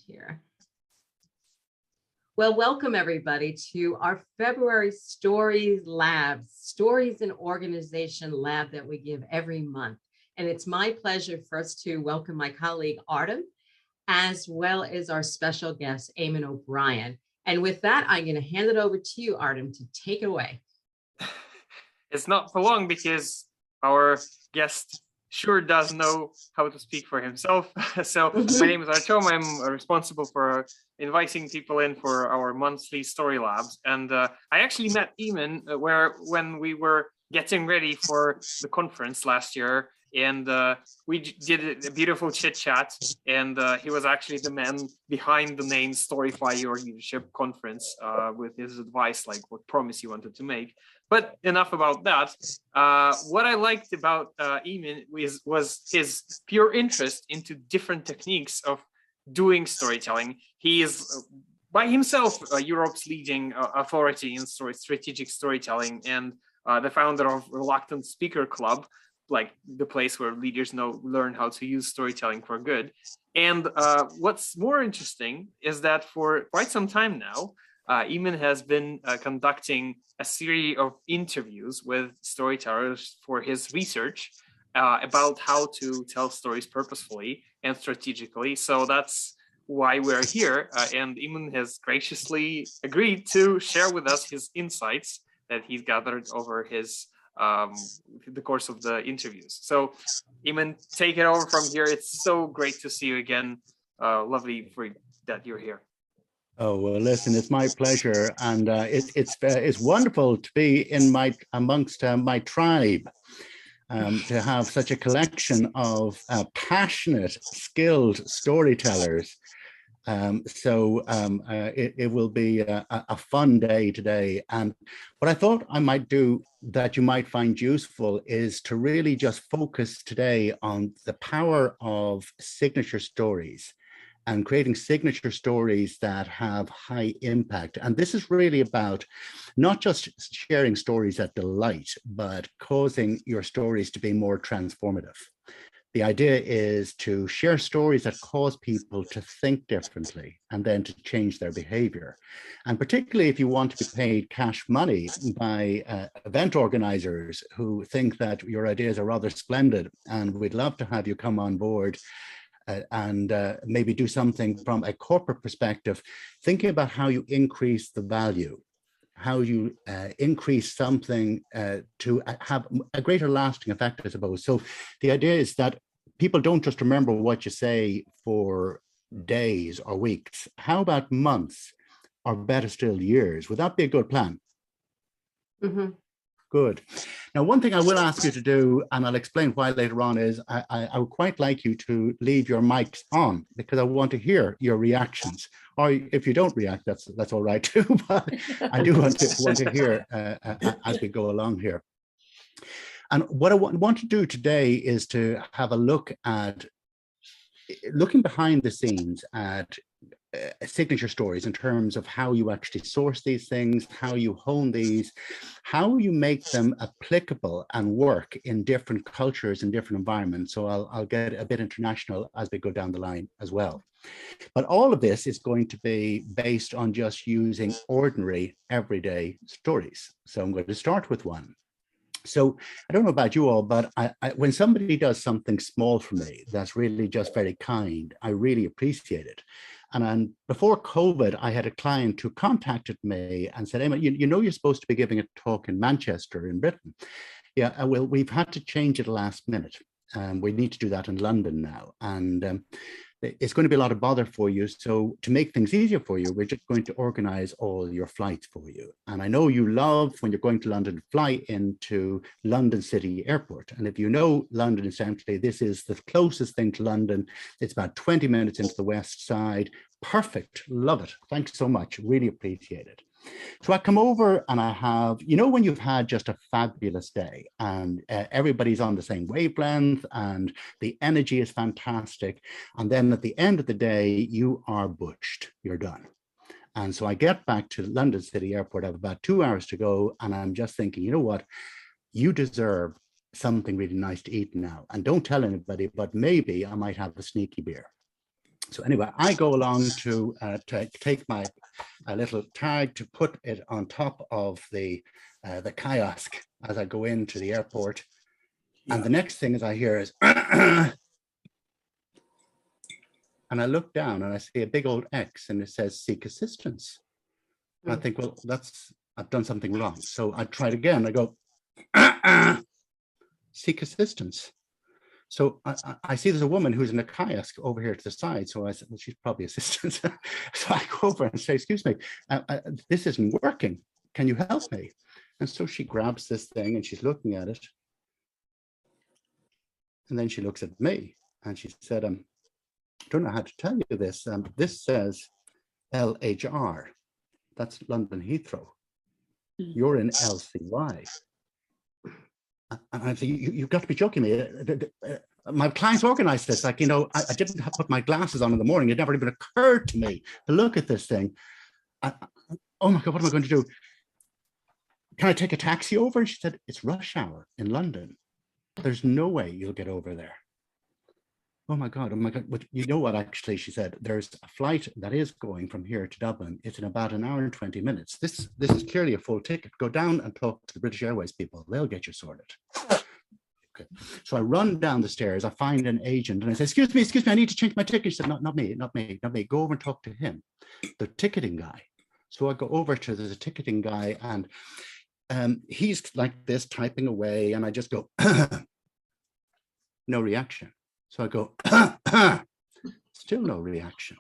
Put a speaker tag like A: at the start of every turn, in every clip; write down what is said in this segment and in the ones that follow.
A: here. Well, welcome everybody to our February Stories Lab, Stories in Organization Lab that we give every month. And it's my pleasure for us to welcome my colleague Artem, as well as our special guest, Eamon O'Brien. And with that, I'm going to hand it over to you, Artem, to take it away.
B: It's not for long because our guest sure does know how to speak for himself. So my name is Artem. I'm responsible for inviting people in for our monthly story labs. And I actually met Eamon when we were getting ready for the conference last year. And we did a beautiful chit chat. And he was actually the man behind the name Storyfy Your Leadership Conference with his advice, like what promise he wanted to make. But enough about that. What I liked about Eamon was his pure interest into different techniques of doing storytelling. He is by himself Europe's leading authority in strategic storytelling and the founder of Reluctant Speaker Club, like the place where leaders learn how to use storytelling for good. And what's more interesting is that for quite some time now, Eamon has been conducting a series of interviews with storytellers for his research about how to tell stories purposefully and strategically. So that's why we're here. And Eamon has graciously agreed to share with us his insights that he's gathered over the course of the interviews. So Eamon, take it over from here. It's so great to see you again. Lovely that you're here.
C: Oh, well, listen, it's my pleasure. And it's wonderful to be amongst my tribe, to have such a collection of passionate, skilled storytellers. It will be a fun day today. And what I thought I might do that you might find useful is to really just focus today on the power of signature stories and creating signature stories that have high impact. And this is really about not just sharing stories that delight, but causing your stories to be more transformative. The idea is to share stories that cause people to think differently and then to change their behavior. And particularly if you want to be paid cash money by event organizers who think that your ideas are rather splendid and we'd love to have you come on board and maybe do something from a corporate perspective, thinking about how you increase the value, how you increase something to have a greater lasting effect, I suppose. So the idea is that people don't just remember what you say for days or weeks. How about months, or better still, years? Would that be a good plan?
A: Mm-hmm.
C: Good. Now, one thing I will ask you to do, and I'll explain why later on, is I would quite like you to leave your mics on because I want to hear your reactions. Or if you don't react, that's all right too. But I do want to hear as we go along here. And what I want to do today is to have a look at looking behind the scenes at signature stories in terms of how you actually source these things, how you hone these, how you make them applicable and work in different cultures and different environments. So I'll get a bit international as we go down the line as well. But all of this is going to be based on just using ordinary, everyday stories. So I'm going to start with one. So I don't know about you all, but when somebody does something small for me, that's really just very kind, I really appreciate it. And before COVID, I had a client who contacted me and said, Emma, you know, you're supposed to be giving a talk in Manchester in Britain. Yeah, well, we've had to change it last minute. We need to do that in London now. And it's going to be a lot of bother for you. So to make things easier for you, we're just going to organize all your flights for you. And I know you love when you're going to London, fly into London City Airport. And if you know London, essentially, this is the closest thing to London. It's about 20 minutes into the west side. Perfect. Love it. Thanks so much. Really appreciate it. So I come over and I have, you know, when you've had just a fabulous day and everybody's on the same wavelength and the energy is fantastic. And then at the end of the day, you are butched, you're done. And so I get back to London City Airport. I have about 2 hours to go. And I'm just thinking, you know what, you deserve something really nice to eat now. And don't tell anybody, but maybe I might have a sneaky beer. So anyway, I go along to take my little tag to put it on top of the kiosk as I go into the airport. Yeah. And the next thing I hear is, and I look down and I see a big old X and it says seek assistance. And I think, well, I've done something wrong. So I tried again. I go, seek assistance. So I see there's a woman who's in a kiosk over here to the side. So I said, well, she's probably assistant. So I go over and say, excuse me, this isn't working. Can you help me? And so she grabs this thing and she's looking at it. And then she looks at me and she said, I don't know how to tell you this. This says LHR. That's London Heathrow. You're in LCY. And I said, you've got to be joking me. My clients organized this. Like, you know, I didn't put my glasses on in the morning. It never even occurred to me to look at this thing. Oh my God, what am I going to do? Can I take a taxi over? And she said, it's rush hour in London. There's no way you'll get over there. Oh my God. But you know what, actually, she said, there's a flight that is going from here to Dublin. It's in about an hour and 20 minutes. This is clearly a full ticket. Go down and talk to the British Airways people. They'll get you sorted. Okay. So I run down the stairs. I find an agent and I say, excuse me, I need to change my ticket. She said, not me. Go over and talk to him, the ticketing guy. So I go over to the ticketing guy and he's like this typing away and I just go, no reaction. So I go, still no reaction.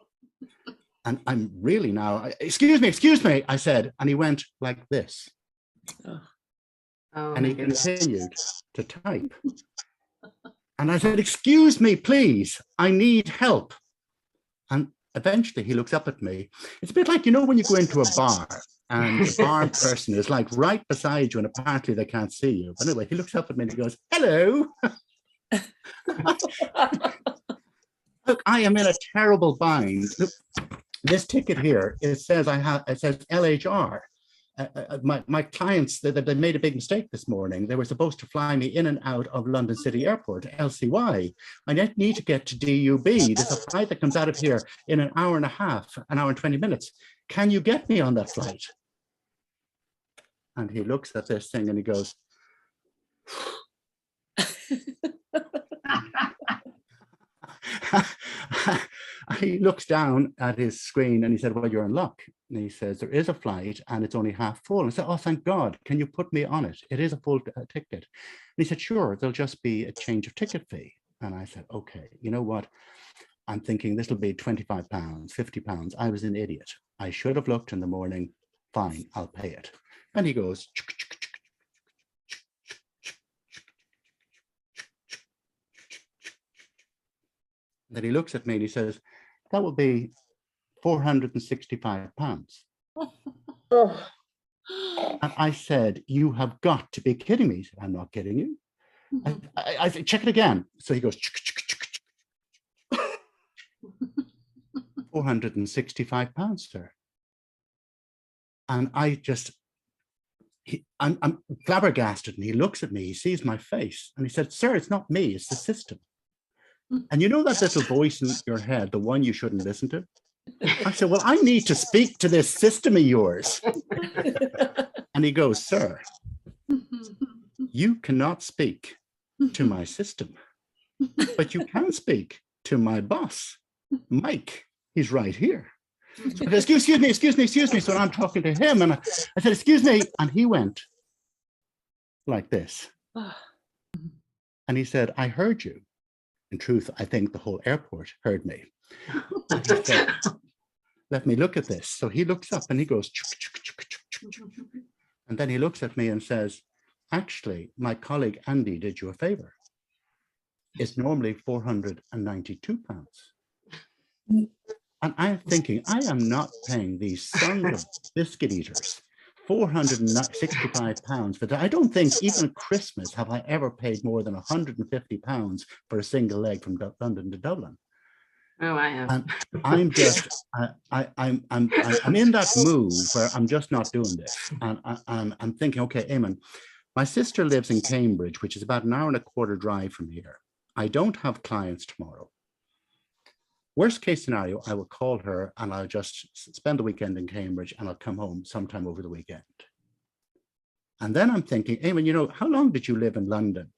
C: And I'm really now, excuse me, I said, and he went like this. Oh, and he continued to type. And I said, excuse me, please, I need help. And eventually he looks up at me. It's a bit like, you know, when you go into a bar and the bar person is like right beside you and apparently they can't see you. But anyway, he looks up at me and he goes, hello. Look, I am in a terrible bind. Look, this ticket here, it says LHR. My clients, they made a big mistake this morning. They were supposed to fly me in and out of London City Airport, LCY. I need to get to DUB. There's a flight that comes out of here in an hour and a half, an hour and 20 minutes. Can you get me on that flight? And he looks at this thing and he goes, he looks down at his screen and he said, well, you're in luck. And he says, there is a flight and it's only half full. And I said, oh, thank God. Can you put me on it? It is a full ticket. And he said, sure, there'll just be a change of ticket fee. And I said, okay, you know what? I'm thinking this will be £25, £50. I was an idiot. I should have looked in the morning. Fine, I'll pay it. And he goes, then he looks at me and he says, that will be £465. And I said, you have got to be kidding me. He said, I'm not kidding you. I said, check it again. So he goes, £465, sir. And I just, I'm flabbergasted. And he looks at me, he sees my face and he said, sir, it's not me, it's the system. And you know that little voice in your head, the one you shouldn't listen to? I said, well, I need to speak to this system of yours. And he goes, sir, you cannot speak to my system, but you can speak to my boss, Mike. He's right here. So I said, excuse me. So I'm talking to him and I said, excuse me. And he went like this. And he said, I heard you. In truth, I think the whole airport heard me. And he said, let me look at this. So he looks up and he goes, and then he looks at me and says, actually, my colleague Andy did you a favor. It's normally £492. And I'm thinking, I am not paying these sons of biscuit eaters £465 for that. I don't think even at Christmas have I ever paid more than £150 for a single leg from London to Dublin.
A: Oh, I have.
C: And I'm just, I'm in that mood where I'm just not doing this. And I'm thinking, okay, Eamon, my sister lives in Cambridge, which is about an hour and a quarter drive from here. I don't have clients tomorrow. Worst case scenario, I will call her and I'll just spend the weekend in Cambridge and I'll come home sometime over the weekend. And then I'm thinking, Eamon, you know, how long did you live in London?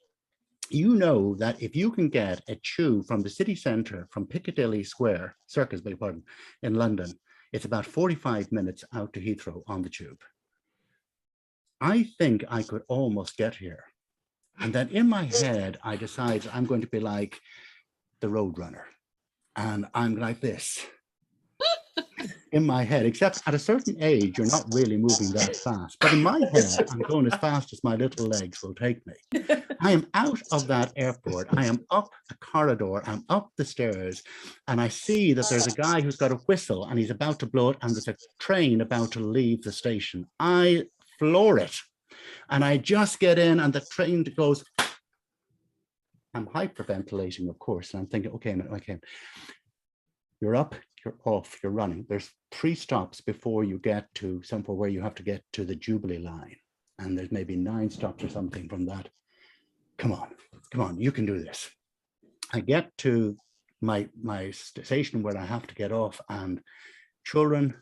C: You know that if you can get a tube from the city centre, from Piccadilly Square, Circus, beg your pardon, in London, it's about 45 minutes out to Heathrow on the tube. I think I could almost get here. And then in my head, I decide I'm going to be like the Roadrunner. And I'm like this in my head, except at a certain age, you're not really moving that fast. But in my head, I'm going as fast as my little legs will take me. I am out of that airport. I am up a corridor. I'm up the stairs. And I see that there's a guy who's got a whistle and he's about to blow it. And there's a train about to leave the station. I floor it. And I just get in and the train goes. I'm hyperventilating, of course. And I'm thinking, okay, you're up, you're off, you're running. There's 3 stops before you get to somewhere where you have to get to the Jubilee line. And there's maybe 9 stops or something from that. Come on, you can do this. I get to my station where I have to get off, and children,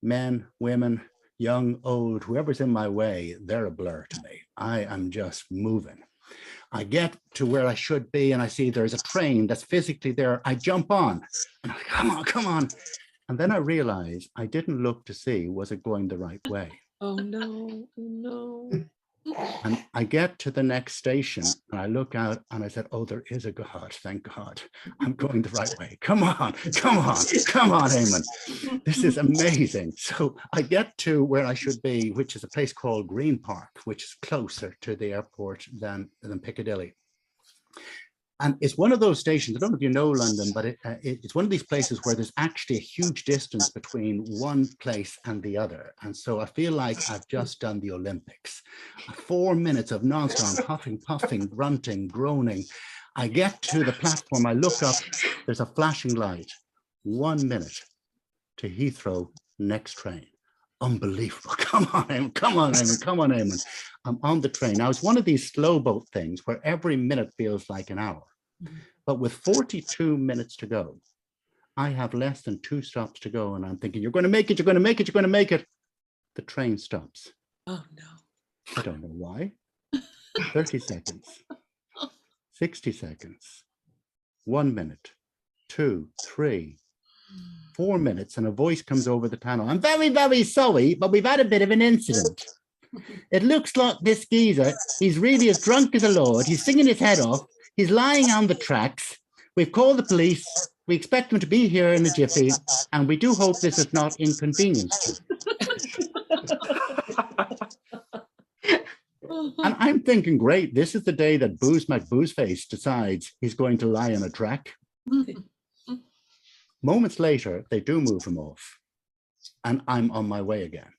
C: men, women, young, old, whoever's in my way, they're a blur to me. I am just moving. I get to where I should be and I see there's a train that's physically there. I jump on and I'm like, come on. And then I realize I didn't look to see, was it going the right way?
A: Oh no.
C: And I get to the next station and I look out and I said, oh, there is a God, thank God. I'm going the right way. Come on, Eamon. This is amazing. So I get to where I should be, which is a place called Green Park, which is closer to the airport than Piccadilly. And it's one of those stations, I don't know if you know London, but it's one of these places where there's actually a huge distance between one place and the other. And so I feel like I've just done the Olympics. 4 minutes of nonstop huffing, puffing, grunting, groaning. I get to the platform, I look up, there's a flashing light. 1 minute to Heathrow, next train. Unbelievable. Come on, Eamon. I'm on the train. Now, it's one of these slow boat things where every minute feels like an hour. But with 42 minutes to go, I have less than 2 stops to go. And I'm thinking, you're going to make it. The train stops.
A: Oh, no.
C: I don't know why. 30 seconds, 60 seconds, 1 minute, 2, 3, 4 minutes, and a voice comes over the panel. I'm very, very sorry, but we've had a bit of an incident. It looks like this geezer, he's really as drunk as a lord. He's singing his head off. He's lying on the tracks. We've called the police. We expect him to be here in a jiffy, and we do hope this is not inconvenienced. And I'm thinking, great, this is the day that Booze-Mac-Boozeface decides he's going to lie on a track. Moments later, they do move him off, and I'm on my way again.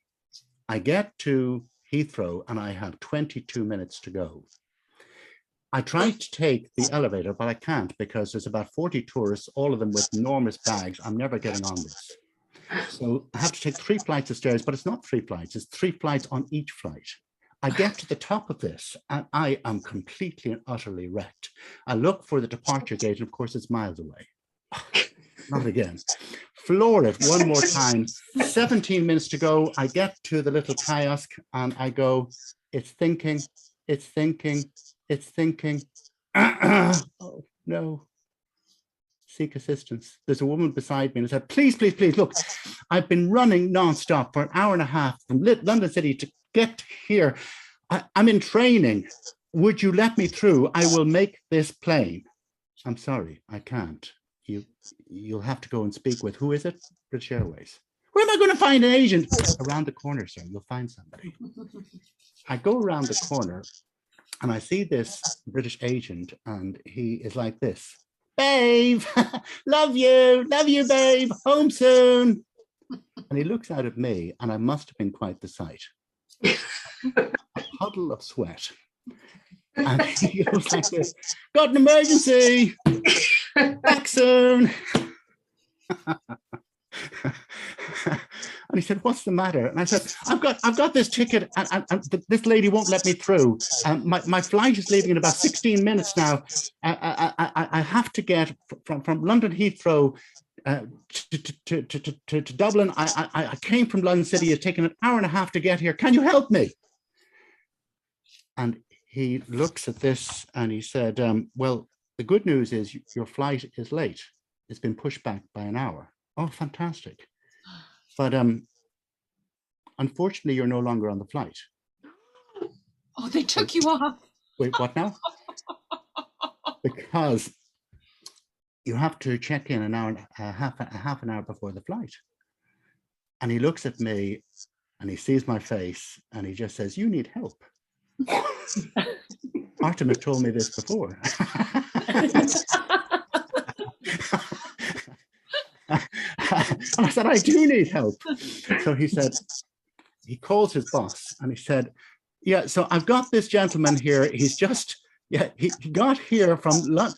C: I get to Heathrow, and I have 22 minutes to go. I tried to take the elevator, but I can't because there's about 40 tourists, all of them with enormous bags. I'm never getting on this. So I have to take 3 flights of stairs, but it's not 3 flights. It's 3 flights on each flight. I get to the top of this, and I am completely and utterly wrecked. I look for the departure gate, and of course, it's miles away. Not again. Floor it one more time. 17 minutes to go. I get to the little kiosk and I go, it's thinking. Oh, no. Seek assistance. There's a woman beside me and I said, please, look, I've been running nonstop for an hour and a half from London City to get here. I'm in training. Would you let me through? I will make this plane. I'm sorry, I can't. You'll have to go and speak with, who is it? British Airways. Where am I going to find an agent? Around the corner, sir, you'll find somebody. I go around the corner and I see this British agent and he is like this. Babe, love you, babe, home soon. And he looks out at me and I must have been quite the sight. A puddle of sweat. And he goes like this, got an emergency. Back soon. And he said, what's the matter? And I said, I've got this ticket and this lady won't let me through. My flight is leaving in about 16 minutes now. I have to get from London Heathrow to Dublin. I came from London City. It's taken an hour and a half to get here. Can you help me? And he looks at this and he said, well, the good news is your flight is late. It's been pushed back by an hour. Oh, fantastic. But unfortunately, you're no longer on the flight.
D: Oh, they took you off.
C: Wait, what now? Because you have to check in an hour, half an hour before the flight. And he looks at me and he sees my face and he just says, you need help. Artem had told me this before. And I said, I do need help. So he said, he calls his boss and he said, yeah, so I've got this gentleman here. He's just, he got here from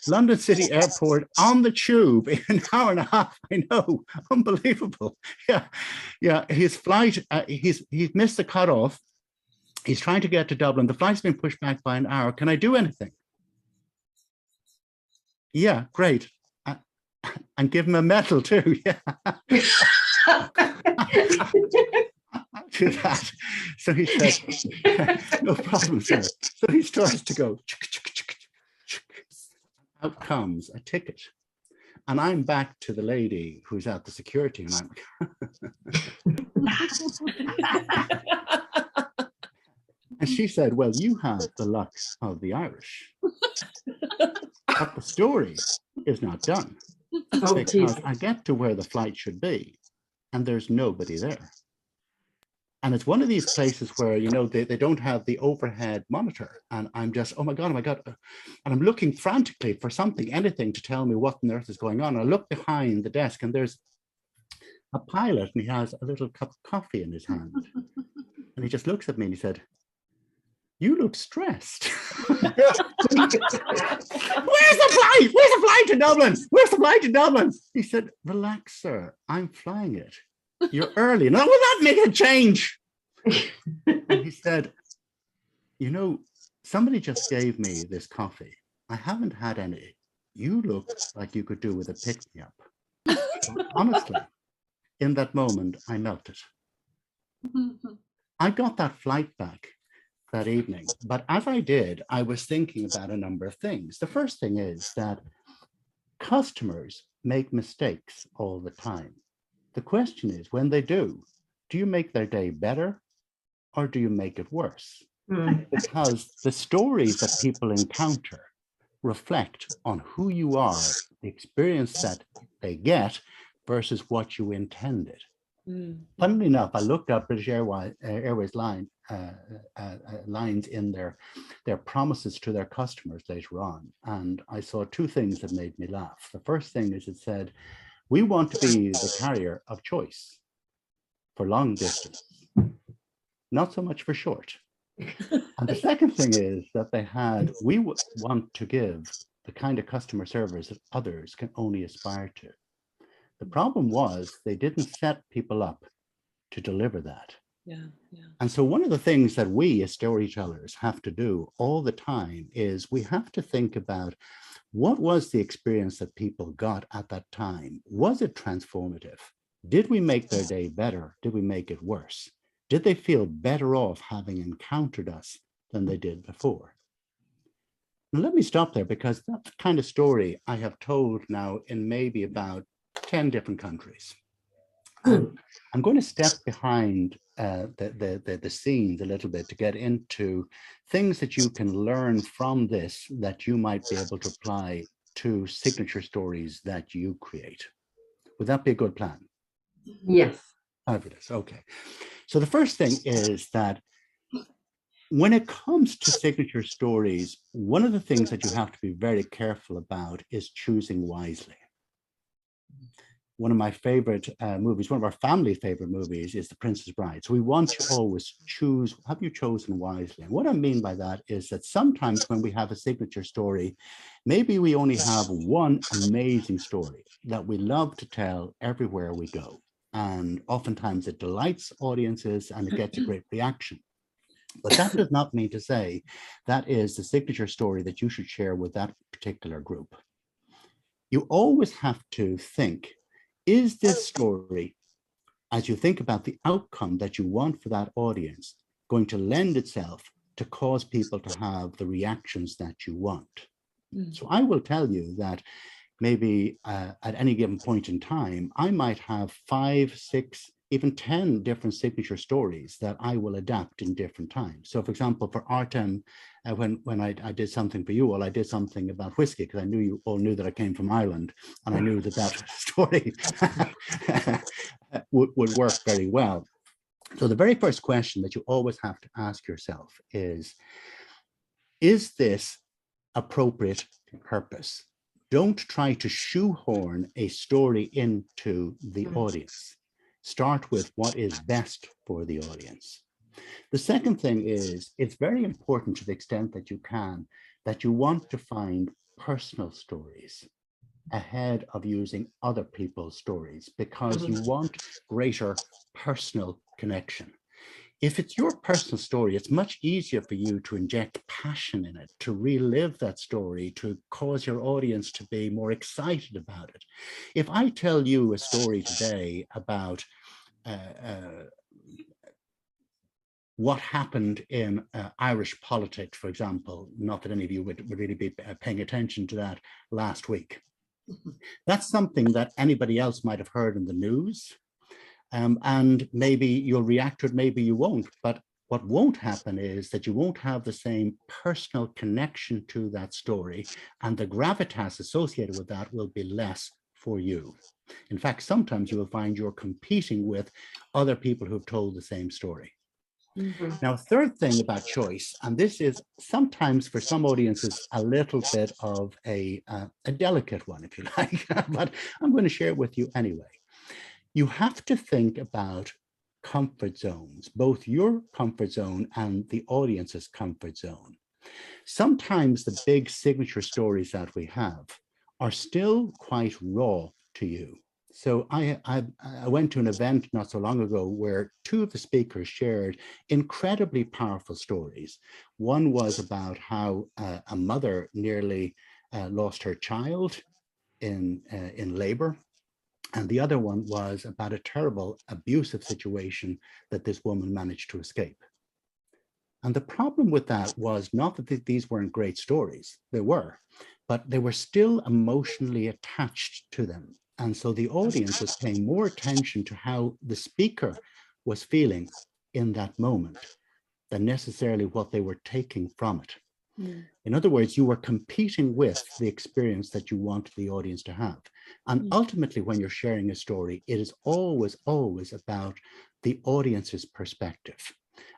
C: London City Airport on the tube in an hour and a half. I know, unbelievable. Yeah, his flight, he's missed the cutoff. He's trying to get to Dublin. The flight's been pushed back by an hour. Can I do anything? Yeah, great. And give him a medal too. Yeah. Do that. So he said, no problem, sir. So he starts to go. Out comes a ticket. And I'm back to the lady who's at the security, and and she said, well, you have the luck of the Irish. But the story is not done. Because I get to where the flight should be, and there's nobody there. And it's one of these places where, you know, they don't have the overhead monitor. And I'm just, oh my God. And I'm looking frantically for something, anything to tell me what on earth is going on. I look behind the desk and there's a pilot and he has a little cup of coffee in his hand. And he just looks at me and he said, you look stressed. Where's the flight? Where's the flight to Dublin? Where's the flight to Dublin? He said, relax, sir. I'm flying it. You're early. No, will that make a change? And he said, you know, somebody just gave me this coffee. I haven't had any. You look like you could do with a pick-me-up. Honestly, in that moment, I melted. I got that flight back that evening. But as I did, I was thinking about a number of things. The first thing is that customers make mistakes all the time. The question is, when they do you make their day better or do you make it worse? Because the stories that people encounter reflect on who you are, the experience that they get versus what you intended. Funnily enough, I looked up British Airways lines in their promises to their customers later on, and I saw two things that made me laugh. The first thing is it said, we want to be the carrier of choice for long distance, not so much for short. And the second thing is that they had, we want to give the kind of customer service that others can only aspire to. The problem was they didn't set people up to deliver that.
D: Yeah.
C: And so one of the things that we as storytellers have to do all the time is we have to think about what was the experience that people got at that time? Was it transformative? Did we make their day better? Did we make it worse? Did they feel better off having encountered us than they did before? Now, let me stop there, because that kind of story I have told now in maybe about 10 different countries. I'm going to step behind the scenes a little bit to get into things that you can learn from this that you might be able to apply to signature stories that you create. Would that be a good plan?
A: Yes.
C: Fabulous. Okay. So the first thing is that when it comes to signature stories, one of the things that you have to be very careful about is choosing wisely. One of my favorite movies, one of our family favorite movies, is The Princess Bride. So we want to always choose, have you chosen wisely? And what I mean by that is that sometimes when we have a signature story, maybe we only have one amazing story that we love to tell everywhere we go. And oftentimes it delights audiences and it gets a great reaction. But that does not mean to say that is the signature story that you should share with that particular group. you always have to think, is this story, as you think about the outcome that you want for that audience, going to lend itself to cause people to have the reactions that you want? So I will tell you that maybe at any given point in time, I might have 5, 6, even 10 different signature stories that I will adapt in different times. So for example, for Artem, when I did something for you all, I did something about whiskey, because I knew you all knew that I came from Ireland, and I knew that that story would work very well. So the very first question that you always have to ask yourself is this appropriate purpose? Don't try to shoehorn a story into the audience. Start with what is best for the audience. The second thing is, it's very important, to the extent that you can, that you want to find personal stories ahead of using other people's stories, because you want greater personal connection. If it's your personal story, it's much easier for you to inject passion in it, to relive that story, to cause your audience to be more excited about it. If I tell you a story today about what happened in Irish politics, for example, not that any of you would really be paying attention to that last week, that's something that anybody else might have heard in the news. And maybe you'll react to it, maybe you won't. But what won't happen is that you won't have the same personal connection to that story, and the gravitas associated with that will be less for you. In fact, sometimes you will find you're competing with other people who've told the same story. Now, third thing about choice, and this is sometimes for some audiences a little bit of a delicate one, if you like, but I'm going to share it with you anyway. You have to think about comfort zones, both your comfort zone and the audience's comfort zone. Sometimes the big signature stories that we have are still quite raw to you. So I went to an event not so long ago where 2 of the speakers shared incredibly powerful stories. One was about how a mother nearly lost her child in labor. And the other one was about a terrible abusive situation that this woman managed to escape. And the problem with that was not that these weren't great stories, they were, but they were still emotionally attached to them. And so the audience was paying more attention to how the speaker was feeling in that moment than necessarily what they were taking from it. In other words, you were competing with the experience that you want the audience to have. And ultimately, when you're sharing a story, it is always, always about the audience's perspective.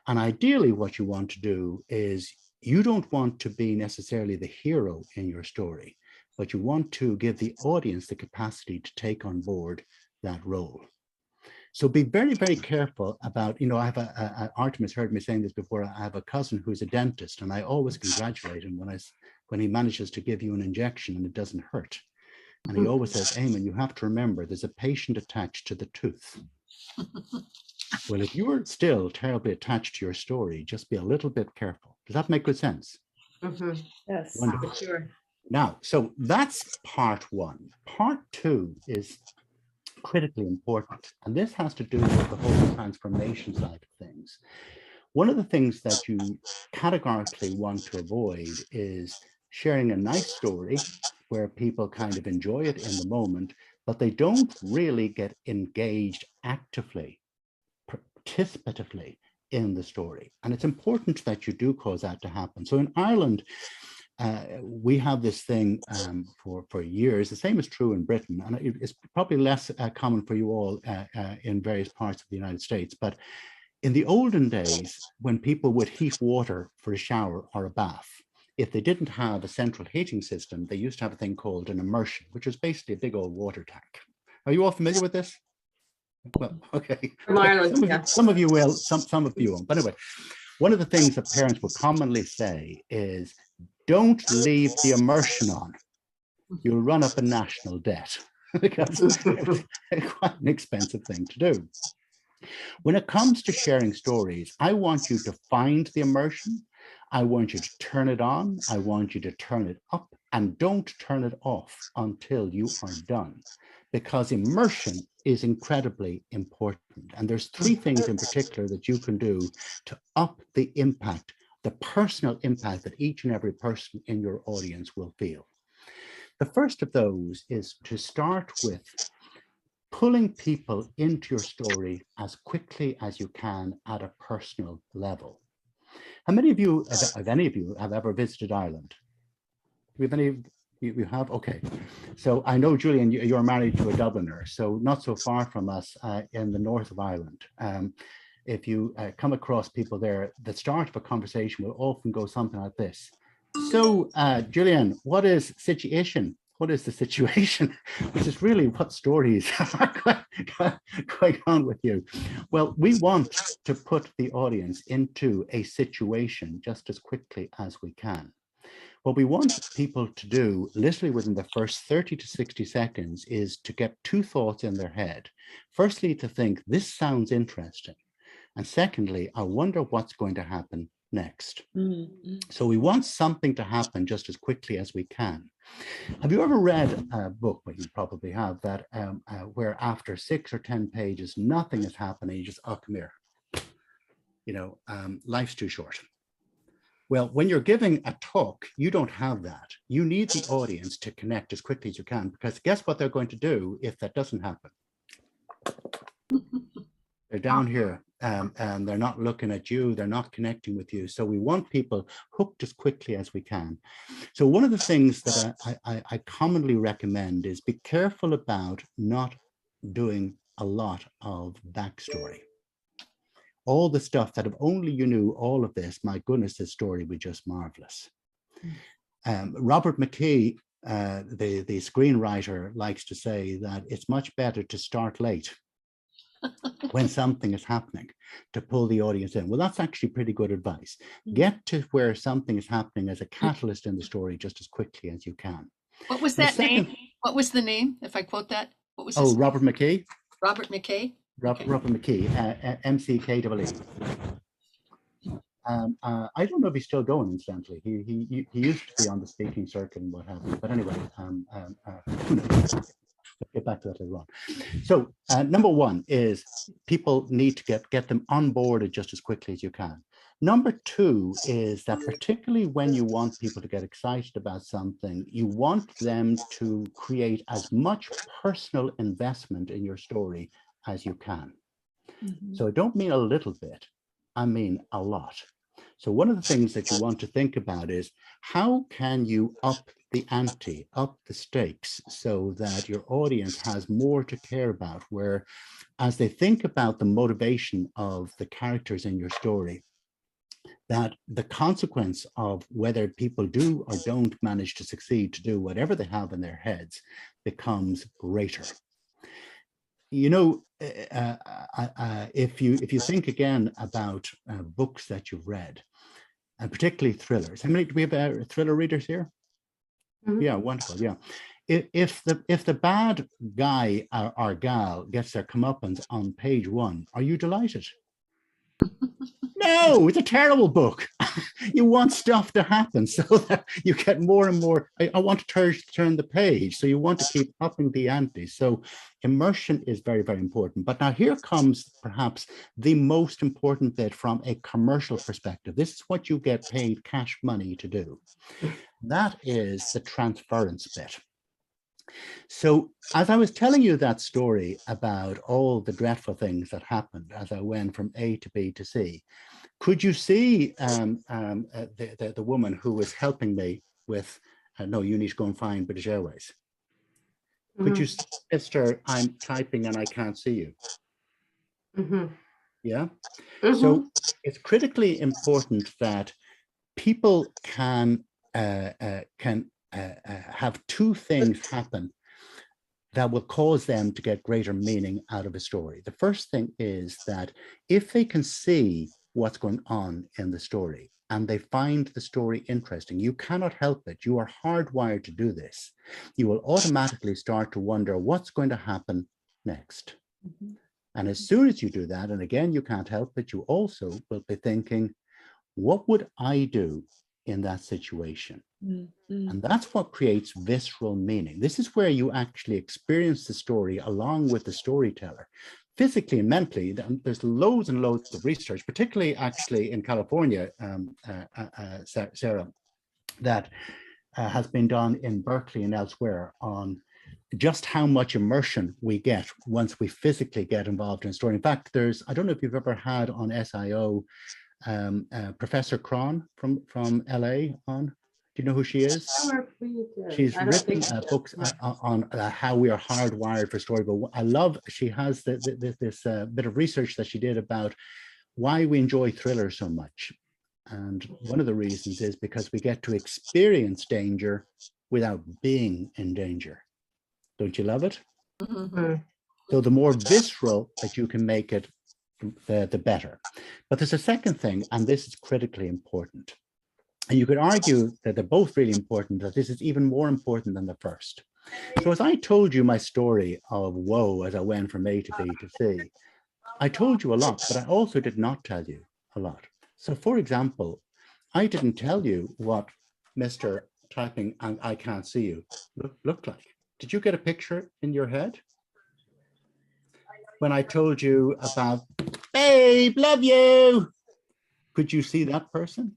C: And ideally, what you want to do is, you don't want to be necessarily the hero in your story, but you want to give the audience the capacity to take on board that role. So be very, very careful about, I have Artem has heard me saying this before. I have a cousin who's a dentist, and I always congratulate him when he manages to give you an injection and it doesn't hurt. And he always says, Eamon, you have to remember there's a patient attached to the tooth. Well, if you're still terribly attached to your story, just be a little bit careful. Does that make good sense?
A: Yes,
C: wonderful.
A: for sure.
C: Now, so that's part 1. Part 2 is critically important, and this has to do with the whole transformation side of things. One of the things that you categorically want to avoid is sharing a nice story where people kind of enjoy it in the moment, but they don't really get engaged actively, participatively in the story. And it's important that you do cause that to happen. So in Ireland, we have this thing for years. The same is true in Britain, and it's probably less common for you all in various parts of the United States. But in the olden days, when people would heat water for a shower or a bath, if they didn't have a central heating system, they used to have a thing called an immersion, which was basically a big old water tank. Are you all familiar with this? Well, okay.
A: From Ireland,
C: some of you will, some of you won't. But anyway, one of the things that parents will commonly say is, don't leave the immersion on. You'll run up a national debt, because it's quite an expensive thing to do. When it comes to sharing stories, I want you to find the immersion, I want you to turn it on. I want you to turn it up, and don't turn it off until you are done, because immersion is incredibly important. And there's three things in particular that you can do to up the impact, the personal impact that each and every person in your audience will feel. The first of those is to start with pulling people into your story as quickly as you can at a personal level. How many of you, if any of you, have ever visited Ireland? Do we have any? You have? Okay. So I know, Julienne, you're married to a Dubliner, so not so far from us in the north of Ireland. If you come across people there, the start of a conversation will often go something like this. So, Julienne, what is situation? What is the situation? Which is really what stories are going on with you. Well, we want to put the audience into a situation just as quickly as we can. What we want people to do literally within the first 30 to 60 seconds is to get two thoughts in their head. Firstly, to think, this sounds interesting. And secondly, I wonder what's going to happen next. So we want something to happen just as quickly as we can. Have you ever read a book, well, you probably have, that where after 6 or 10 pages, nothing is happening, you just, oh, come here. You know, life's too short. Well, when you're giving a talk, you don't have that. You need the audience to connect as quickly as you can, because guess what they're going to do if that doesn't happen? They're down here and they're not looking at you, they're not connecting with you. So we want people hooked as quickly as we can. So one of the things that I commonly recommend is be careful about not doing a lot of backstory. All the stuff that if only you knew all of this, my goodness, this story would be just marvelous. Robert McKee, the screenwriter, likes to say that it's much better to start late when something is happening to pull the audience in. Well, that's actually pretty good advice. Get to where something is happening as a catalyst in the story just as quickly as you can.
D: What was that name? What was the name, if I quote that? What was
C: his name? Robert McKee.
D: Robert McKay?
C: Robert McKee, MCKEE. I don't know if he's still going, incidentally. He used to be on the speaking circuit and what have you. But anyway, get back to that later on. So number one is people need to get them onboarded just as quickly as you can. Number two is that particularly when you want people to get excited about something, you want them to create as much personal investment in your story as you can. So I don't mean a little bit, I mean a lot. So one of the things that you want to think about is how can you up the ante, up the stakes, so that your audience has more to care about, where as they think about the motivation of the characters in your story, that the consequence of whether people do or don't manage to succeed to do whatever they have in their heads becomes greater. You know, if you think again about books that you've read, and particularly thrillers. How many do we have thriller readers here? Yeah, wonderful. Yeah, if the bad guy or gal gets their comeuppance on page 1, are you delighted? No, it's a terrible book. You want stuff to happen so that you get more and more. I want to turn the page. So you want to keep upping the ante. So immersion is very, very important. But now here comes perhaps the most important bit from a commercial perspective. This is what you get paid cash money to do. That is the transference bit. So as I was telling you that story about all the dreadful things that happened as I went from A to B to C, could you see the woman who was helping me with, no, you need to go and find British Airways. Could you see, Sister, I'm typing and I can't see you? Yeah? So it's critically important that people can have two things happen that will cause them to get greater meaning out of a story. The first thing is that if they can see what's going on in the story and they find the story interesting, you cannot help it. You are hardwired to do this. You will automatically start to wonder what's going to happen next. And as soon as you do that, and again, you can't help it, you also will be thinking, what would I do in that situation? And that's what creates visceral meaning. This is where you actually experience the story along with the storyteller. Physically and mentally, there's loads and loads of research, particularly actually in California, Sarah, that has been done in Berkeley and elsewhere on just how much immersion we get once we physically get involved in a story. In fact, I don't know if you've ever had on SIO Professor Cron from LA on. Do you know who she is? She's written books on how we are hardwired for story. But I love, she has this bit of research that she did about why we enjoy thrillers so much. And one of the reasons is because we get to experience danger without being in danger. Don't you love it?
D: Mm-hmm.
C: So the more visceral that you can make it, the better. But there's a second thing, and this is critically important. And you could argue that they're both really important, that this is even more important than the first. So as I told you my story of woe as I went from A to B to C, I told you a lot, but I also did not tell you a lot. So for example, I didn't tell you what Mr. Typing and I can't see you looked like. Did you get a picture in your head? When I told you about, babe, love you, could you see that person?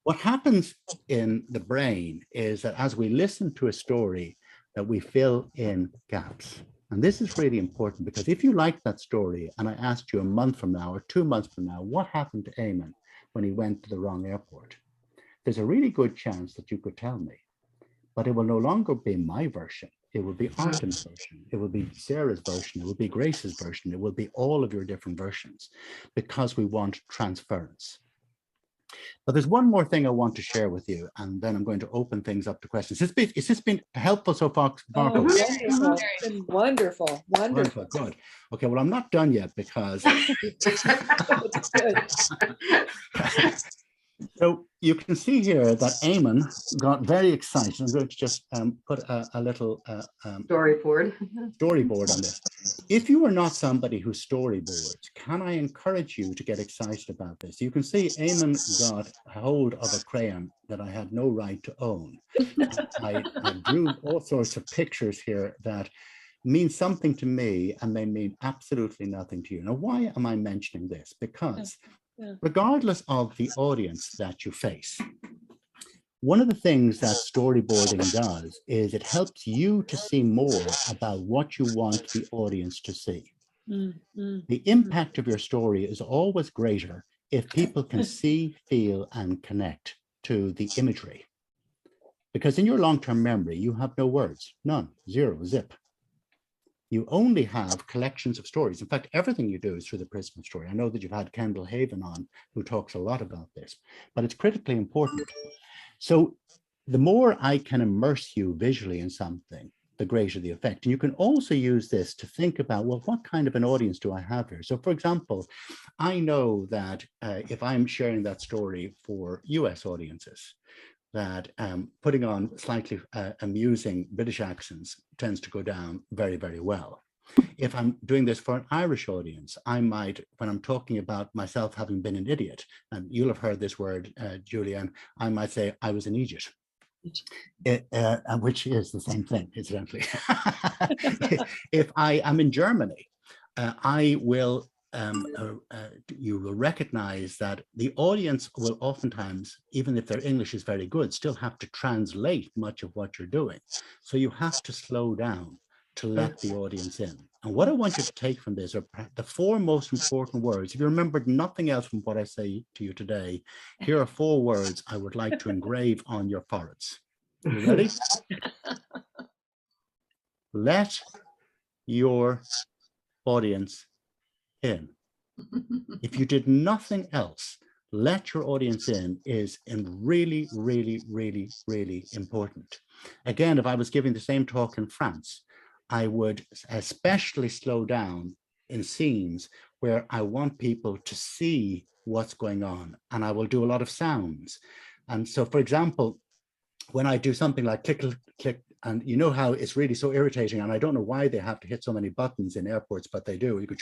C: What happens in the brain is that as we listen to a story, that we fill in gaps. And this is really important because if you like that story and I asked you a month from now or 2 months from now, what happened to Eamon when he went to the wrong airport? There's a really good chance that you could tell me, but it will no longer be my version. It will be Artem's version. It will be Sarah's version. It will be Grace's version. It will be all of your different versions because we want transference. But there's one more thing I want to share with you, and then I'm going to open things up to questions. Has this been helpful so far, Marco?
E: Wonderful. Wonderful.
C: Wonderful. Good. Okay, well, I'm not done yet because so you can see here that Eamon got very excited. I'm going to just put a little
A: Storyboard
C: on this. If you are not somebody who storyboards, can I encourage you to get excited about this? You can see Eamon got hold of a crayon that I had no right to own. I drew all sorts of pictures here that mean something to me and they mean absolutely nothing to you. Now, why am I mentioning this? Because regardless of the audience that you face, one of the things that storyboarding does is it helps you to see more about what you want the audience to see. The impact of your story is always greater if people can see, feel, and connect to the imagery. Because in your long-term memory, you have no words, none, zero, zip. You only have collections of stories. In fact, everything you do is through the prism of story. I know that you've had Kendall Haven on, who talks a lot about this, but it's critically important. So the more I can immerse you visually in something, the greater the effect. And you can also use this to think about, well, what kind of an audience do I have here? So for example, I know that if I'm sharing that story for US audiences, that putting on slightly amusing British accents tends to go down very, very well. If I'm doing this for an Irish audience, I might, when I'm talking about myself having been an idiot, and you'll have heard this word, Julienne, I might say I was an idiot, which is the same thing, incidentally. If I am in Germany, I will you will recognize that the audience will oftentimes, even if their English is very good, still have to translate much of what you're doing. So you have to slow down to let the audience in. And what I want you to take from this are the 4 most important words. If you remembered nothing else from what I say to you today, here are 4 words I would like to engrave on your foreheads. You ready? Let your audience in. If you did nothing else, let your audience in is really, really, really, really important. Again, if I was giving the same talk in France, I would especially slow down in scenes where I want people to see what's going on, and I will do a lot of sounds. And so, for example, when I do something like click, click, click, and you know how it's really so irritating, and I don't know why they have to hit so many buttons in airports, but they do. You go,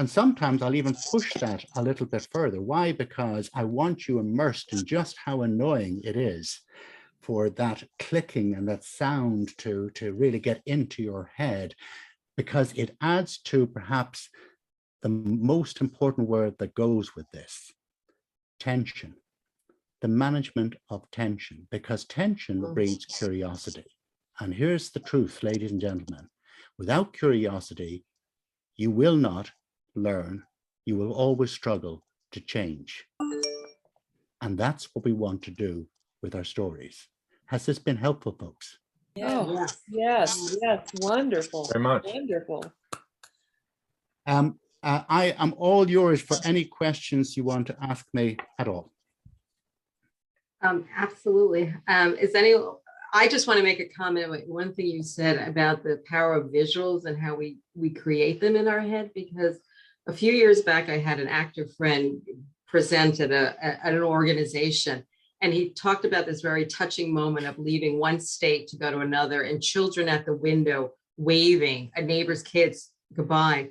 C: And sometimes I'll even push that a little bit further. Why? Because I want you immersed in just how annoying it is for that clicking and that sound to really get into your head, because it adds to perhaps the most important word that goes with this: tension. The management of tension, because tension breeds curiosity. And here's the truth, ladies and gentlemen: without curiosity, you will not learn. You will always struggle to change. And that's what we want to do with our stories. Has this been helpful, folks?
E: Oh,
A: Yes.
E: yes, yes, wonderful.
F: Very much.
E: Wonderful.
C: I am all yours for any questions you want to ask me at all.
A: Absolutely. I just want to make a comment about one thing you said about the power of visuals and how we create them in our head, because a few years back, I had an actor friend present at an organization, and he talked about this very touching moment of leaving one state to go to another, and children at the window waving a neighbor's kids goodbye.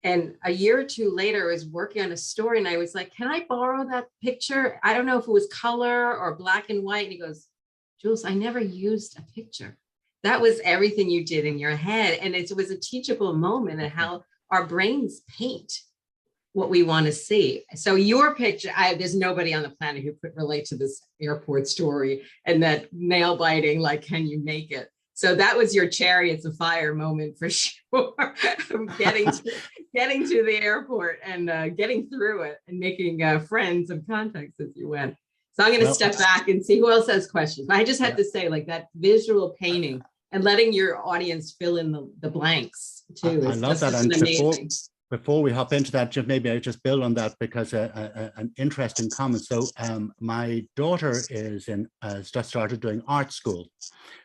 A: And a year or two later, I was working on a story, and I was like, can I borrow that picture? I don't know if it was color or black and white. And he goes, Jules, I never used a picture. That was everything you did in your head. And it was a teachable moment of how our brains paint what we want to see. So your picture, there's nobody on the planet who could relate to this airport story and that nail biting, like, can you make it? So that was your chariots of fire moment for sure. getting to the airport and getting through it and making friends and contacts as you went. So I'm going to step back and see who else has questions. But I just had to say, like, that visual painting and letting your audience fill in the blanks too.
C: I love that. And before we hop into that, just maybe I just build on that, because an interesting comment. So my daughter has just started doing art school.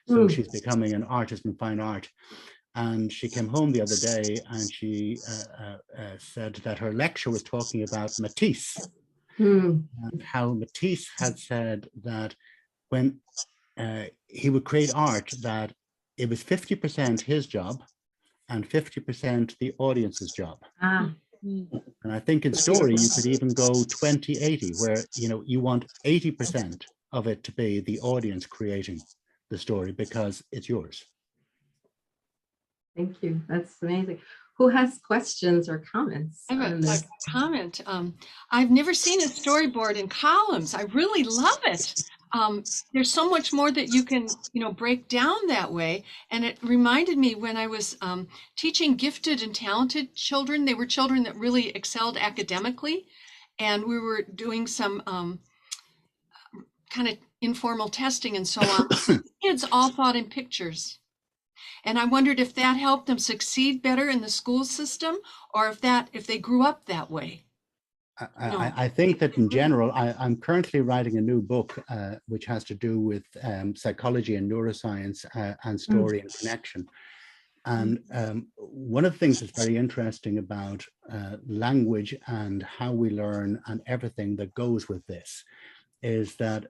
C: So she's becoming an artist in fine art. And she came home the other day and she said that her lecture was talking about Matisse. And how Matisse had said that when he would create art, that it was 50% his job and 50% the audience's job. And I think in story, you could even go 20-80, where you want 80% of it to be the audience creating the story, because it's yours.
A: Thank you. That's amazing. Who has questions or comments?
D: I have a comment. I've never seen a storyboard in columns. I really love it. There's so much more that you can, break down that way. And it reminded me when I was teaching gifted and talented children. They were children that really excelled academically. And we were doing some kind of informal testing and so on. Kids all thought in pictures. And I wondered if that helped them succeed better in the school system, or if they grew up that way.
C: I think that in general, I'm currently writing a new book which has to do with psychology and neuroscience and story and connection. And one of the things that's very interesting about language and how we learn and everything that goes with this is that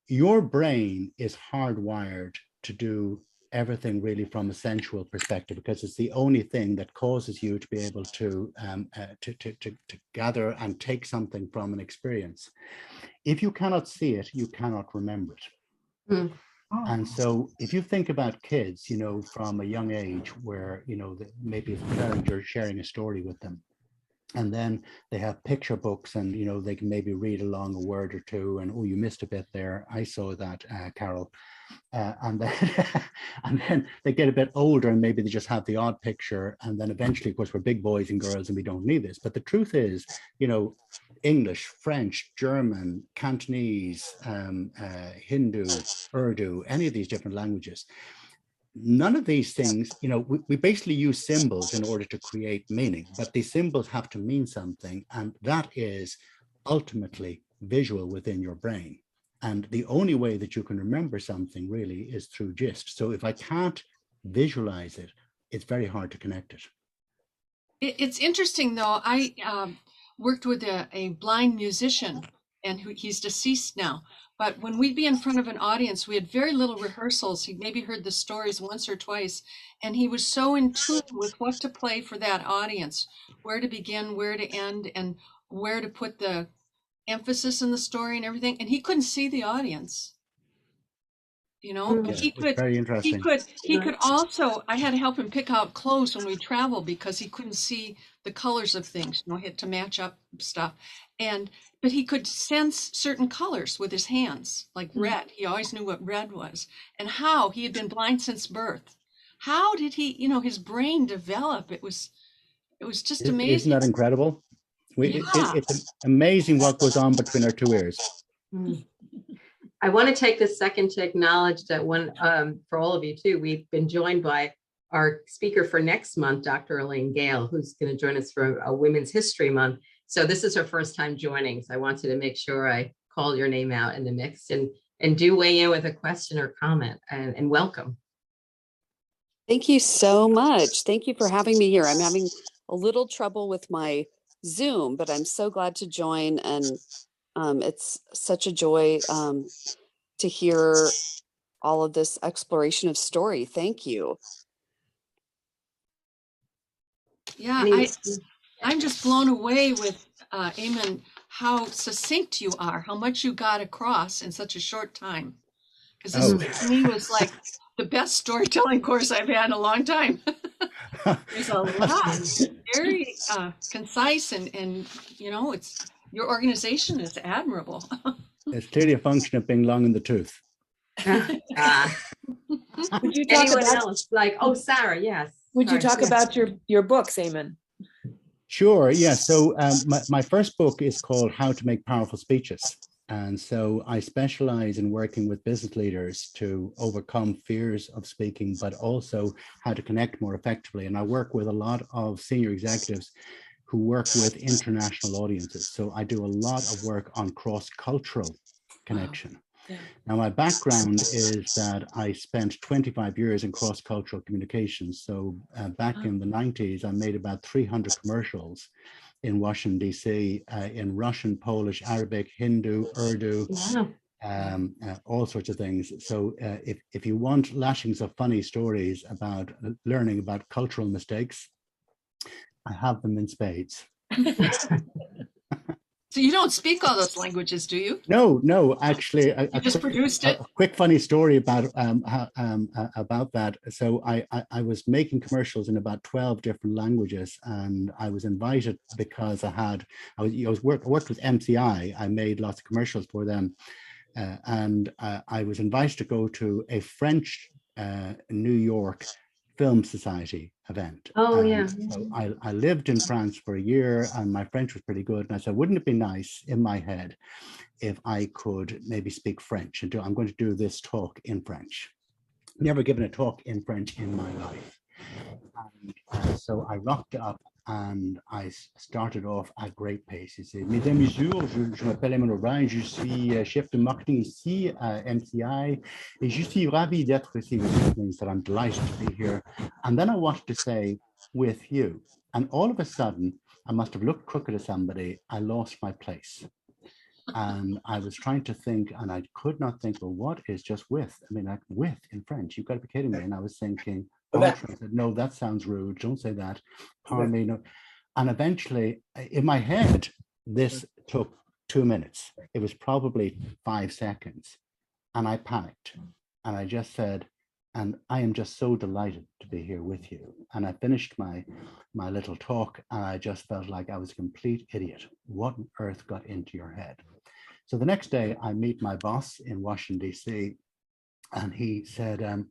C: your brain is hardwired to do everything really from a sensual perspective, because it's the only thing that causes you to be able to gather and take something from an experience. If you cannot see it, you cannot remember it. And so if you think about kids, from a young age, where, maybe as a parent, you're sharing a story with them, and then they have picture books, and they can maybe read along a word or two, and oh, you missed a bit there, I saw that, Carol. And then they get a bit older, and maybe they just have the odd picture, and then eventually, of course, we're big boys and girls and we don't need this. But the truth is, English, French, German, Cantonese, Hindu, Urdu, any of these different languages, none of these things, we basically use symbols in order to create meaning, but these symbols have to mean something, and that is ultimately visual within your brain. And the only way that you can remember something really is through gist. So if I can't visualize it, it's very hard to connect it.
D: It's interesting, though. I worked with a blind musician, and he's deceased now. But when we'd be in front of an audience, we had very little rehearsals. He maybe heard the stories once or twice, and he was so in tune with what to play for that audience, where to begin, where to end, and where to put the emphasis in the story and everything. And he couldn't see the audience, you know, but
C: Yeah, it's very interesting.
D: he could also, I had to help him pick out clothes when we travel because he couldn't see the colors of things, you know, he had to match up stuff. But he could sense certain colors with his hands, like red. He always knew what red was. And how he had been blind since birth. How did he, you know, his brain develop? It was just
C: Isn't
D: amazing.
C: that incredible?
D: Yeah.
C: It's amazing what goes on between our two ears.
A: I want to take this second to acknowledge that for all of you too, we've been joined by our speaker for next month, Dr. Elaine Gale, who's going to join us for a Women's History Month. So this is her first time joining. So I wanted to make sure I called your name out in the mix and do weigh in with a question or comment, and welcome.
F: Thank you so much. Thank you for having me here. I'm having a little trouble with my Zoom, but I'm so glad to join, and it's such a joy to hear all of this exploration of story. Thank you.
D: Yeah, I'm just blown away with Eamon, how succinct you are, how much you got across in such a short time. Because this to me was like the best storytelling course I've had in a long time. There's a lot, very concise, and you know, your organization is admirable.
C: It's clearly a function of being long in the tooth.
E: Would you talk
A: Anyone
E: about,
A: else? Like, oh, Sarah, yes.
E: would you
A: Sorry.
E: talk about your books, Eamon?
C: Sure, yeah. So my first book is called How to Make Powerful Speeches. And so I specialize in working with business leaders to overcome fears of speaking, but also how to connect more effectively. And I work with a lot of senior executives who work with international audiences. So I do a lot of work on cross-cultural connection.
E: Yeah.
C: Now, my background is that I spent 25 years in cross-cultural communications. So back in the 90s, I made about 300 commercials in Washington, D.C., in Russian, Polish, Arabic, Hindu, Urdu, all sorts of things. So if you want lashings of funny stories about learning about cultural mistakes, I have them in spades.
D: So you don't speak all those languages, do you?
C: No, actually,
D: You just produced it.
C: A quick funny story about that. So I was making commercials in about 12 different languages, and I was invited because I worked with MCI. I made lots of commercials for them, and I was invited to go to a French New York Film Society event.
A: Oh, yeah.
C: So I lived in France for a year, and my French was pretty good. And I said, wouldn't it be nice in my head if I could maybe speak French? And I'm going to do this talk in French. Never given a talk in French in my life. And so I rocked up and I started off at great pace. He said, Mesdames et messieurs, je m'appelle Emmanuel O'Brien, je suis chef de marketing ici à MCI, et je suis ravi d'être ici, which means that I'm delighted to be here. And then I wanted to say, with you. And all of a sudden, I must have looked crooked at somebody. I lost my place. And I was trying to think, and I could not think, well, what is just with? I mean, like with in French, you've got to be kidding me. And I was thinking, I said, no, that sounds rude. Don't say that. Pardon me. No. And eventually, in my head, this took 2 minutes. It was probably 5 seconds. And I panicked. And I just said, and I am just so delighted to be here with you. And I finished my little talk, and I just felt like I was a complete idiot. What on earth got into your head? So the next day, I meet my boss in Washington, D.C., and he said,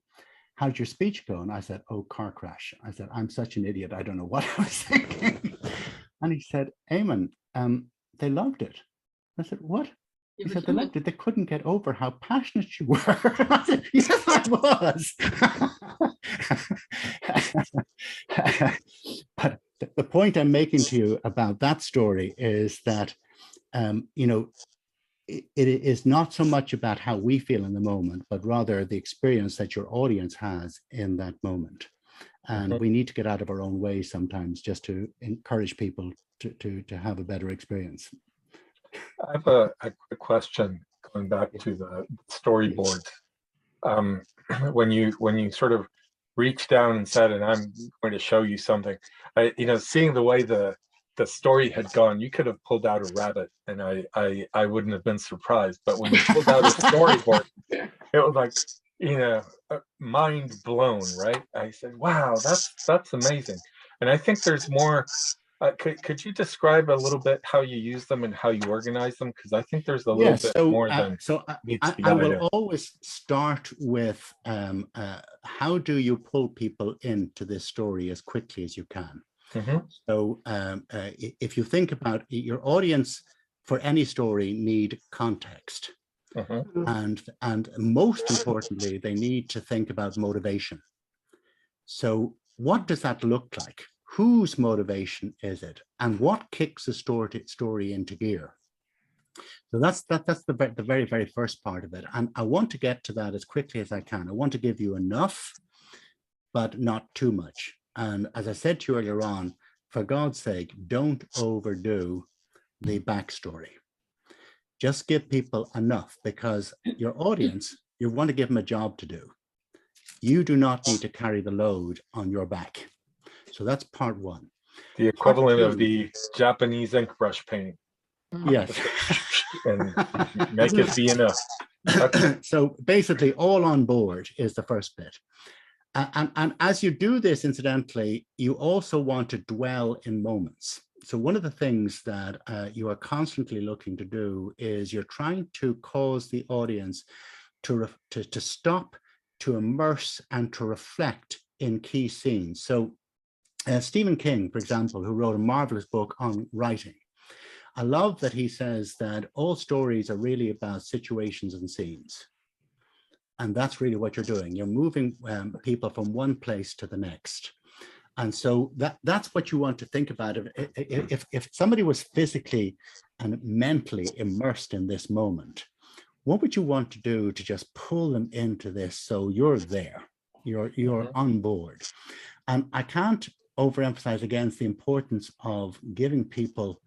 C: how'd your speech go? And I said, oh, car crash. I said, I'm such an idiot. I don't know what I was thinking. And he said, Eamon, they loved it. I said, what? He said, they loved it. They couldn't get over how passionate you were. I said, yes, I was. But the point I'm making to you about that story is that, you know, it is not so much about how we feel in the moment, but rather the experience that your audience has in that moment. And we need to get out of our own way sometimes just to encourage people to have a better experience.
G: I have a quick question. going back to the storyboards. When you sort of reached down and said, and I'm going to show you something, seeing the way the story had gone, you could have pulled out a rabbit and I wouldn't have been surprised. But when you pulled out a storyboard, it was like, mind blown, right? I said, wow, that's amazing. And I think there's more. Could you describe a little bit how you use them and how you organize them? Because I think there's a little bit more than needs to be
C: I
G: done.
C: will always start with how do you pull people into this story as quickly as you can. So if you think about your audience for any story need context. And most importantly, they need to think about motivation. So what does that look like? Whose motivation is it? And what kicks a story into gear? So that's the very, very first part of it. And I want to get to that as quickly as I can. I want to give you enough, but not too much. And as I said to you earlier on, for God's sake, don't overdo the backstory. Just give people enough, because your audience, you want to give them a job to do. You do not need to carry the load on your back. So that's part one.
G: The equivalent of the Japanese ink brush painting.
C: Yes.
G: And make it be enough.
C: So basically, all on board is the first bit. And as you do this, incidentally, you also want to dwell in moments. So one of the things that you are constantly looking to do is you're trying to cause the audience to stop, to immerse, and to reflect in key scenes. So Stephen King, for example, who wrote a marvelous book on writing, I love that he says that all stories are really about situations and scenes. And that's really what you're doing. You're moving people from one place to the next. And so that's what you want to think about. If somebody was physically and mentally immersed in this moment, what would you want to do to just pull them into this so you're there, you're on board? And I can't overemphasize again the importance of giving people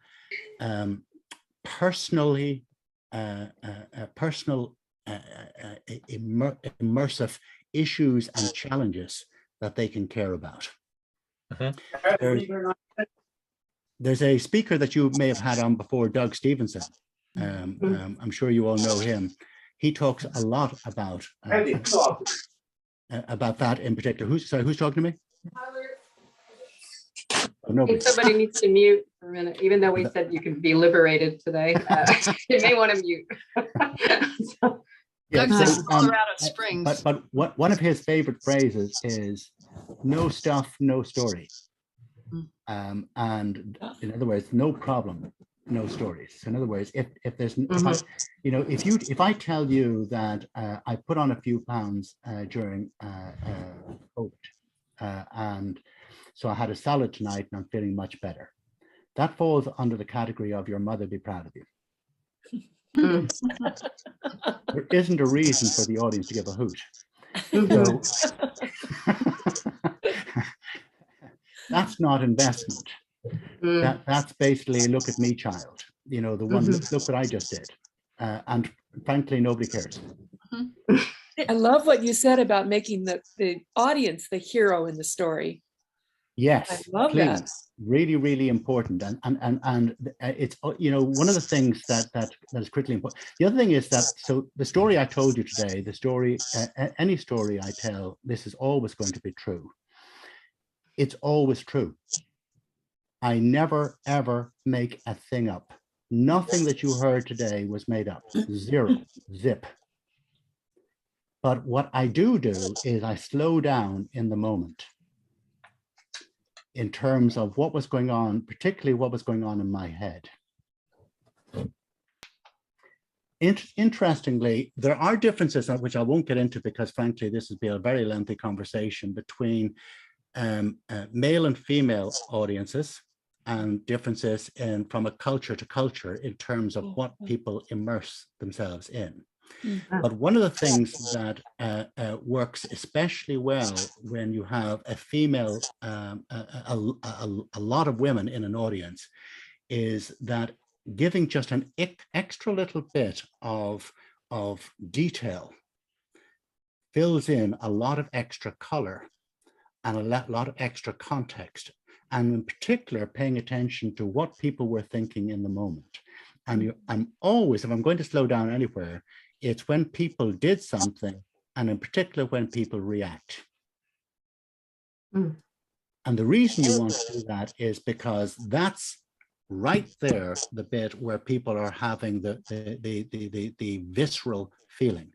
C: immersive issues and challenges that they can care about. There's a speaker that you may have had on before, Doug Stevenson. I'm sure you all know him. He talks a lot about that in particular. Who's talking to me? Oh,
A: I think somebody needs to mute for a minute, even though we said you can be liberated today. You may want to mute.
D: Doug's in Colorado Springs.
C: But one of his favorite phrases is "no stuff, no story." And in other words, no problem, no stories. So in other words, if I tell you that I put on a few pounds during COVID, and so I had a salad tonight and I'm feeling much better, that falls under the category of your mother be proud of you. There isn't a reason for the audience to give a hoot. So, that's not investment. That's basically, look at me, child. The one, look what I just did. And frankly, nobody cares.
E: I love what you said about making the audience the hero in the story.
C: Yes,
E: I love that.
C: Really, really important. And it's, one of the things that is critically important. The other thing is that, so the story I told you today, the story, any story I tell, this is always going to be true. It's always true. I never, ever make a thing up. Nothing that you heard today was made up. Zero, zip. But what I do is I slow down in the moment in terms of what was going on, particularly what was going on in my head. Interestingly, there are differences, which I won't get into because frankly, this would be a very lengthy conversation, between male and female audiences, and differences from a culture to culture in terms of what people immerse themselves in. But one of the things that works especially well when you have a female, a lot of women in an audience, is that giving just an extra little bit of of detail fills in a lot of extra color and a lot of extra context, and in particular, paying attention to what people were thinking in the moment. And I'm always, if I'm going to slow down anywhere, it's when people did something, and in particular, when people react.
A: Mm.
C: And the reason you want to do that is because that's right there, the bit where people are having the visceral feeling.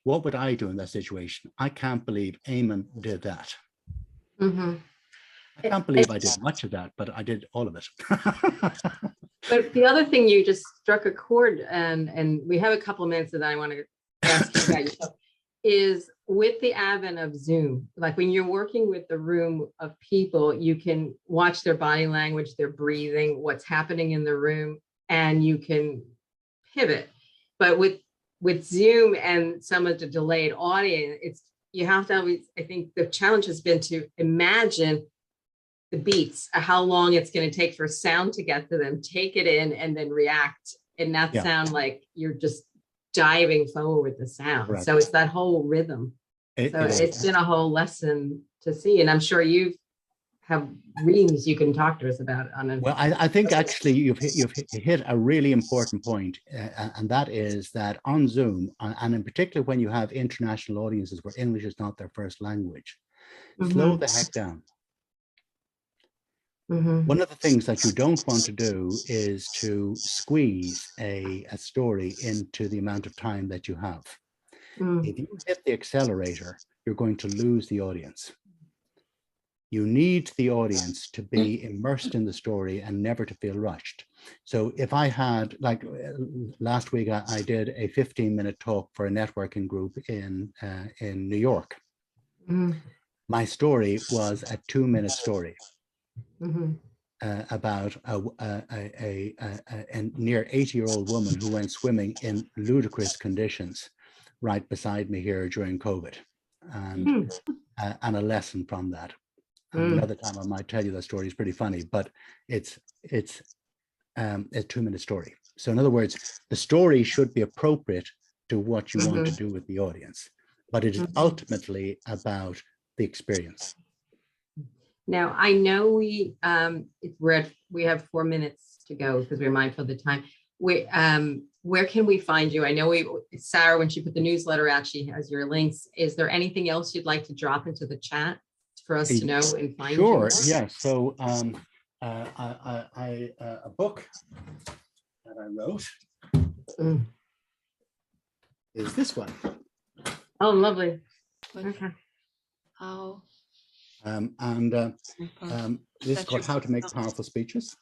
C: What would I do in that situation? I can't believe Eamon did that.
A: Mm-hmm.
C: I can't believe I did much of that, but I did all of it.
A: But the other thing, you just struck a chord, and we have a couple of minutes that I want to ask you about yourself, is with the advent of Zoom, like when you're working with the room of people, you can watch their body language, their breathing, what's happening in the room, and you can pivot. But with Zoom and some of the delayed audio, you have to always, I think the challenge has been to imagine the beats, how long it's going to take for sound to get to them, take it in, and then react, and not sound like you're just diving forward with the sound. Right. So it's that whole rhythm. It's been a whole lesson to see, and I'm sure you have reams you can talk to us about on it.
C: Well, I think actually you've hit a really important point, and that is that on Zoom, and in particular when you have international audiences where English is not their first language, slow the heck down. One of the things that you don't want to do is to squeeze a story into the amount of time that you have. If you hit the accelerator, you're going to lose the audience. You need the audience to be immersed in the story and never to feel rushed. So if I had, like last week, I did a 15-minute talk for a networking group in New York. My story was a 2-minute story. About a near 80-year-old woman who went swimming in ludicrous conditions right beside me here during COVID, and a lesson from that. And another time I might tell you that story is pretty funny, but it's a 2-minute story. So in other words, the story should be appropriate to what you want to do with the audience, but it is ultimately about the experience.
A: Now, I know we have 4 minutes to go because we're mindful of the time. Where can we find you? I know Sarah, when she put the newsletter out, she has your links. Is there anything else you'd like to drop into the chat for us to know and find you?
C: Sure, yeah. So a book that I wrote is this one.
A: Oh, lovely. Okay.
D: How?
C: This is called How to Make Powerful Speeches.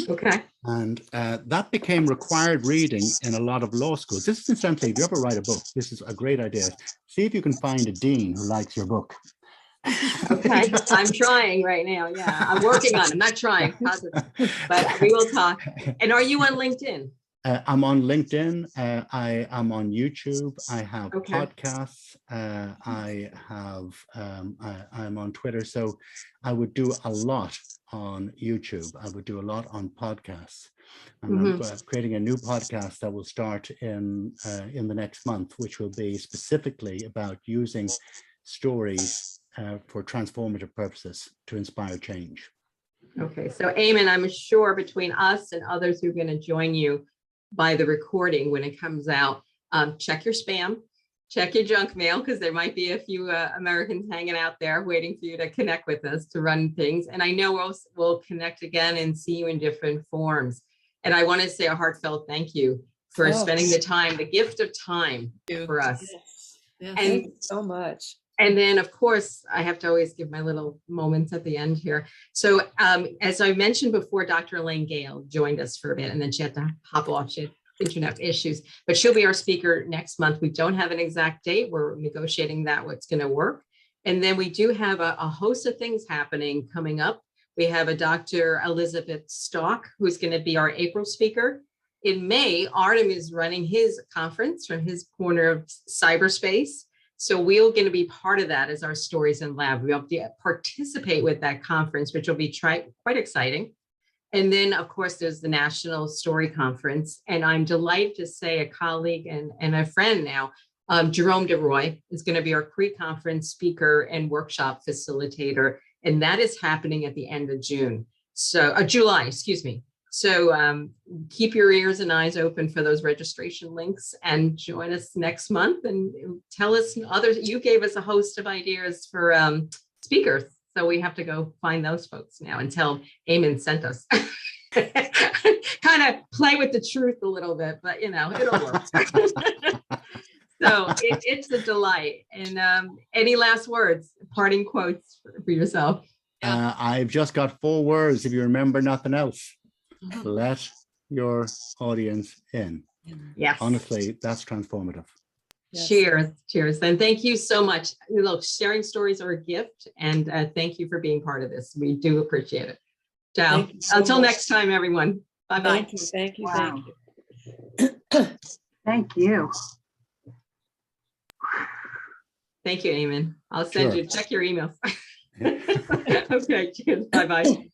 A: Okay.
C: And that became required reading in a lot of law schools. This is essentially, if you ever write a book, this is a great idea. See if you can find a dean who likes your book.
A: Okay, I'm trying right now. Yeah, I'm working on it. I'm not trying, but we will talk. And are you on LinkedIn?
C: I'm on LinkedIn. I am on YouTube. I have podcasts. I'm on Twitter. So I would do a lot on YouTube. I would do a lot on podcasts. And I'm creating a new podcast that will start in the next month, which will be specifically about using stories for transformative purposes to inspire change.
A: Okay, so Eamon, I'm sure between us and others who are going to join you by the recording when it comes out, check your spam, check your junk mail, because there might be a few Americans hanging out there waiting for you to connect with us to run things. And I know we'll connect again and see you in different forms. And I want to say a heartfelt thank you for spending the time, the gift of time for us.
E: Yes. Thank you so much.
A: And then, of course, I have to always give my little moments at the end here. So as I mentioned before, Dr. Elaine Gale joined us for a bit, and then she had to hop off. She had internet issues, but she'll be our speaker next month. We don't have an exact date. We're negotiating that, what's going to work. And then we do have a host of things happening coming up. We have a Dr. Elizabeth Stock, who's going to be our April speaker. In May, Artem is running his conference from his corner of cyberspace. So we're going to be part of that as our Stories in Lab. We'll participate with that conference, which will be quite exciting. And then, of course, there's the National Story Conference. And I'm delighted to say a colleague and a friend now, Jerome DeRoy, is going to be our pre-conference speaker and workshop facilitator. And that is happening at the end of June. So July, excuse me. So keep your ears and eyes open for those registration links and join us next month and tell us others. You gave us a host of ideas for speakers. So we have to go find those folks now and tell Eamon sent us. Kind of play with the truth a little bit, but it'll work. So it's a delight. And any last words, parting quotes for yourself?
C: I've just got 4 words. If you remember nothing else, let your audience in.
A: Yes.
C: Honestly, that's transformative.
E: Yes.
A: Cheers. And thank you so much. Look, sharing stories are a gift, and thank you for being part of this. We do appreciate it. Ciao.
E: Thank you so
A: Until
E: much.
A: next time, everyone. Bye-bye.
E: Thank you.
H: Wow. Thank you.
A: Thank you, Eamon. I'll send
C: Sure.
A: you, check your emails. Okay, cheers. Bye-bye.